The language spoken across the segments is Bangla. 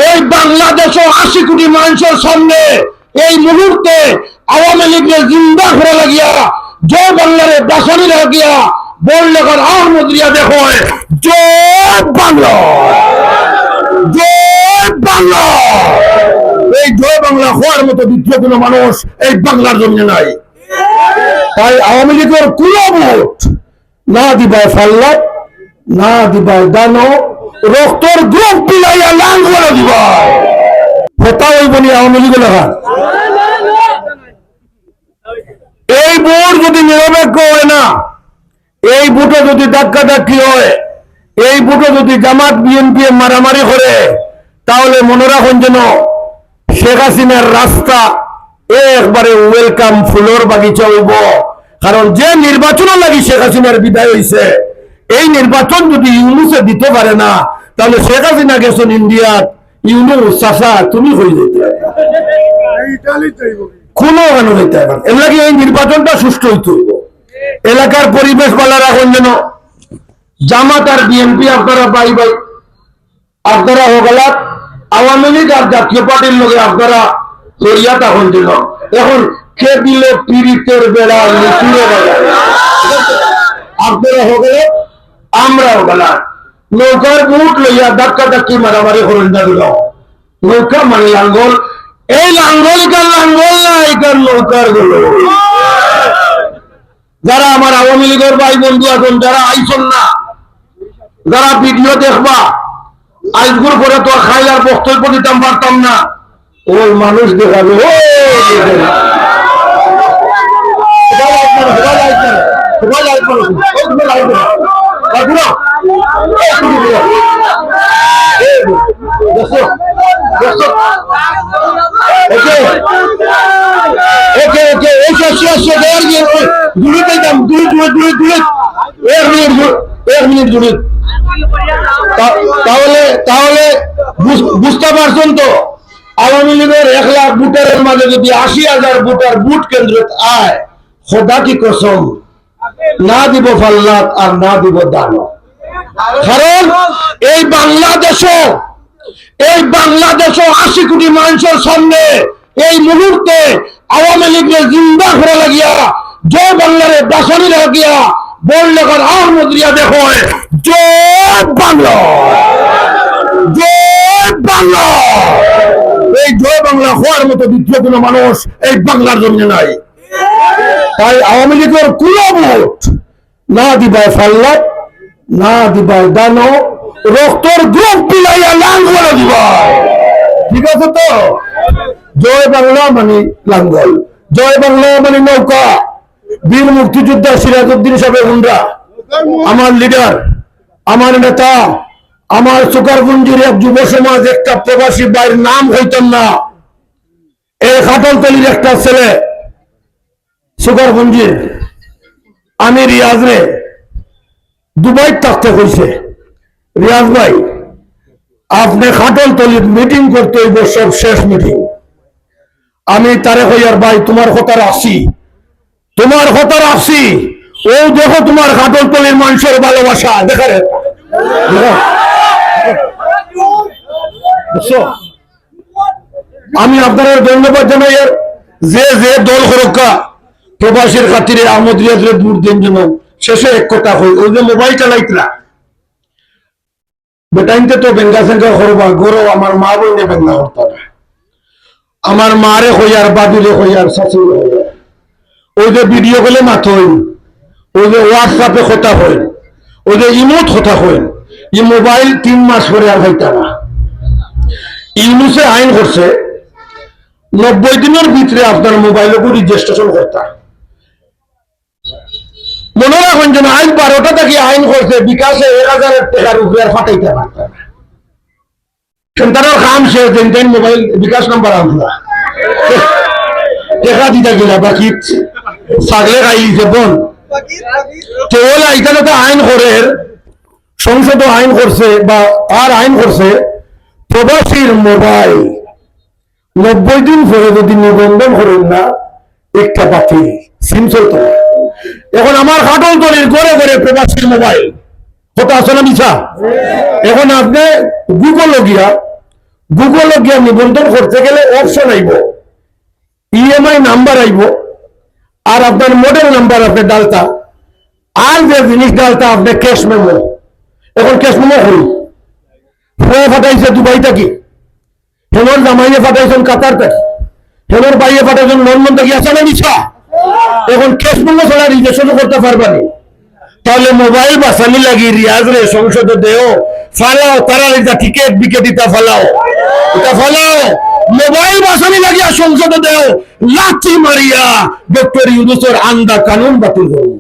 এই বাংলাদেশ 80 কোটি মানুষের সামনে এই মুহূর্তে আওয়ামী লীগের জিন্দা করে লাগিয়া জয় বাংলারে বাসানি লাগিয়া বল লেখার আহমদ রিয়া দেখো জয় বাংলা, জয় বাংলা। এই জয় বাংলা হওয়ার মতো দ্বিতীয় কোনো মানুষ এই বাংলার জমিনে নাই। তাই আওয়ামী লীগের কোনো ভোট না দিবায় ফাল্লা, না দিবায় দানো, রক্তর গ্রুপ পিলাইয়া লাল করে দিবায় কথা হইব নি আওয়ামী লীগ লেখা। এই ভোট যদি নিরপেক্ষ হয় না, এই ভোটে যদি ধাক্কা ধাক্কি হয়, এই ভোটে যদি জামাত বিএনপি মারামারি করে, তাহলে মনে রাখুন যেন শেখ হাসিনার রাস্তা একবারে ওয়েলকাম ফুলের বাগিচা হইব। কারণ যে নির্বাচন লাগি শেখ হাসিনার বিদায় হয়েছে, এই নির্বাচন যদি ইউনুসে দিতে পারে না, তাহলে শেখ হাসিনা গেছেন ইন্ডিয়াত, ইউনুস চাষা তুমি হয়ে যেতে কোনো কেন হইতে পারে। এলাকি এই নির্বাচনটা সুষ্ঠু হইতে হইব। এলাকার পরিবেশ ভালো রাখুন যেন জামাত আর বিএনপি আপনারা বাই বাই, আপনারা হোগলাত আওয়ামী লীগ আর জাতীয় পার্টির লোকে আপনারা লড়িয়া তখন দিল। এখন কে দিল পীড়িতের বেড়া লিচুরে বেড়া, আপনারা হোগলে আমরা হোগলাত নৌকার বুট লইয়া ধাক্কা ধাক্কি মারামারি করেন না দিল। নৌকা মানে লাঙ্গল, এই লাঙ্গল কার লাঙ্গল না এটার নৌকার গুলো। যারা আমার আওয়ামী লীগের ভাই বন্ধু আছেন, যারা আইসন না, যারা ভিডিও দেখবা, আইসগুর করে তো খাইলার বক্তব্য দিতাম পারতাম না, ওই মানুষ দেখাবে তাহলে বুঝতে পারছেন তো আওয়ামী লীগের 1 লাখ ভোটারের মাঝে যদি 80,000 ভোটার ভোট কেন্দ্র আয়, খোদা কি কসম না দিব ফাল্লাত আর না দিব দান। কারণ এই বাংলাদেশ 80 কোটি মানুষের সামনে এই মুহূর্তে আওয়ামী লীগের জিন্দা করে লাগিয়া জয় বাংলারে বাসানি লাগিয়া বল লেখার আহমদ রিয়া দেখো জয় বাংলা, জয় বাংলা। এই জয় বাংলা হওয়ার মতো দ্বিতীয় কোনো মানুষ এই বাংলার জমিনে নাই। তাই আওয়ামী লীগের কোনো ভোট না দিবায় ফাল্লা, না দিবায় দানো, রক্তর গ্রুপ পিলাইয়া লাল করে দিবায়। ঠিক আছে তো? জয় বাংলা মানে লাঙ্গল, জয় বাংলা মানে নৌকা। বীর মুক্তিযোদ্ধা সিরাজউদ্দিন সাহেব হুন্ডা আমার লিডার, আমার নেতা, আমার সুকারপুঞ্জির এক যুব সমাজ, একটা প্রবাসী ভাইয়ের নাম হইতেন না, এই খাটলতলির একটা ছেলে সুকারপুঞ্জির, আমি রিয়াজ রে দুবাই থাকতে হয়েছে, রিয়াজ ভাই আপনি খাটলতলির মিটিং করতে হইব, সব শেষ মিটিং। আমি তারে হইয়ার ভাই তোমার কথা রাখছি, তোমার কথা রাখছি। ও দেখো তোমার খাটলতলির মানুষের ভালোবাসা দেখারে। আমি আপনাদের ধন্যবাদ জানাই। যে যে দল হরক্কা প্রবাসীর খাতিরে আহমদ রিয়াজের ভোট দেন, যেন শেষে এক কথা হই, ওই যে মোবাইল চালাইতরা বেটাইনতে তো বেঙ্গা সেঙ্গা করবা, গরো আমার মা বললে বেঙ্গা করতো না, আমার মারে হইয়ার বাদুরে হইয়ার শাশুড়ি হইয়ার, ওই যে ভিডিও কলে মাথ হইন, ওই যে হোয়াটসঅ্যাপে কথা হইন, ওই যে ইমোট কথা হইন, ই মোবাইল 3 মাস পরে আর হইতা না। ইউনুসে আইন করছে 90 দিনের ভিতরে আপনার মোবাইল উপর রেজিস্ট্রেশন করতা। মনে রাখুন যেন আইন 12টা থেকে আইন করছে, বিকাশে 1000 টাকার উপরে আর ফাটাইতে পারত না। সন্তানের কাম শেষ, দিন মোবাইল বিকাশ নাম্বার আনলা টাকা দিতে গেলা বাকি ছাগলে খাইছে বোন। কেবল এখানে তো আইন করে সংসদ আইন করছে বা আর আইন করছে প্রবাসীর মোবাইল 90 দিন পরে যদি নিবন্ধন করেন না, একটা বাতিল, সিম চলত না। এখন আমার খাটলতলির ঘরে ঘরে প্রবাসীর মোবাইল কথা আছে না মিছা? এখন আপনি গুগল গিয়া গুগল গিয়ে নিবন্ধন করতে গেলে অপশন আইব, ইএমআই নাম্বার আইব, আর আপনার মডেল নাম্বার আপনি ডালতা, আর যে জিনিস ডালতা আপনি ক্যাশ মেমো। এখন ক্যাশ মেমো হল ফাটাইছে দুবাই থাকি, হেমর জামাইয়ে ফাটাইছেন কাতার থাকি, হেমর বাইয়ে ফাটাইছেন লন্ডন থাকি, আছে না মিছা? এখন ক্যাশ মেমো ছাড়া রিজেকশন করতে পারবানি। তাহলে মোবাইল বাসানি লাগি রিয়াজ রে সংসদে দেও ফালাও, তারা টিকেট বিকেট ইটা ফালাও, এটা ফালাও। মোবাইল বাসানি লাগিয়া সংসদে দেও, লাঠি মারিয়া ডক্টর ইউনূসের আন্দা কানুন বাতিল করুন।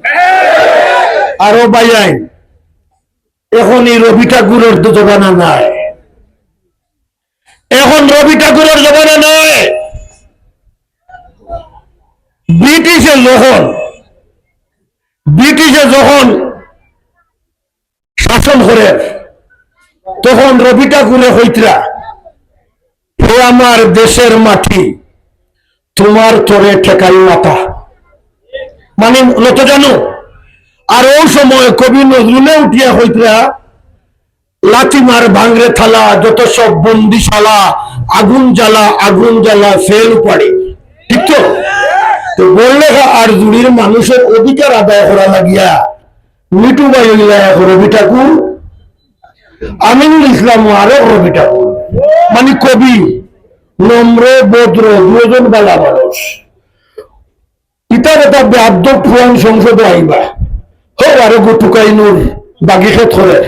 আরো বাইয়াই এখন এই রবি ঠাকুরের তো জমানা নাই, এখন রবি ঠাকুরের জমানা নয়। ব্রিটিশে যখন শাসন করে তখন রবি ঠাকুরে হইতরা, হে আমার দেশের মাটি তোমার তোরে ঠেকাই মাথা, মানে নত জানো। আর ওই সময় কবি নজরুলে উঠিয়া হইতরা, লাঠিমার ভাঙরে থালা যত সব বন্দিশালা, আগুন জ্বালা ফেল পড়ে। ঠিক তো? তো বললে আর জুড়ির মানুষের অধিকার আদায় করা লাগিয়া মিটু বাই রবি ঠাকুর, আমিনুল ইসলাম আরো রবি ঠাকুর, মানে কবি নম্র ভদ্র দুজন বালা মানুষ, ইটার এটা ব্যাধ পুরাণ সংসদ আইবা হোক আরো গুটুকাইনুর বাগি খেত করে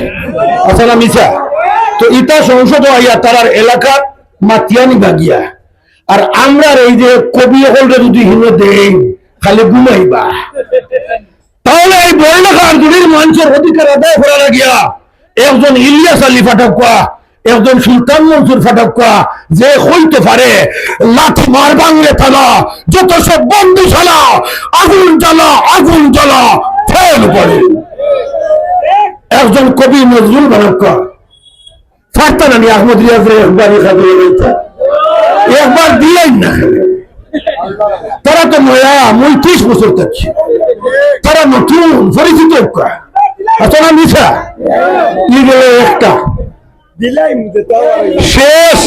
আছে না মিছা? তো ইটা সংসদ আইয়া তার এলাকা মাতিয়ানি বাগিয়া, আর আমরা এই যে কবি হলরে যদি হিনো দেই খালি ঘুমাইবা। তাহলে এই বর্ণাকার দুনির মানুষের অধিকার আদায় করা লাগিয়া একজন ইলিয়াস আলী ফাটাক্কা, একজন সুলতান মনসুর ফাটাক্কা যে হইতে পারে লাঠি মার ভাঙলে থালা যত সব বন্দিশালা, আগুন জ্বালা ফেল পড়ে। একজন কবি নজরুল বানাক্কা ফারতা না আহমদ রিয়াজের একবার দিলেন না। তারা তো নয়া ৩৫ বছর থাকছে, তারা নতুন পরিচিত আছে না মিছা? ই গেল একটা শেষ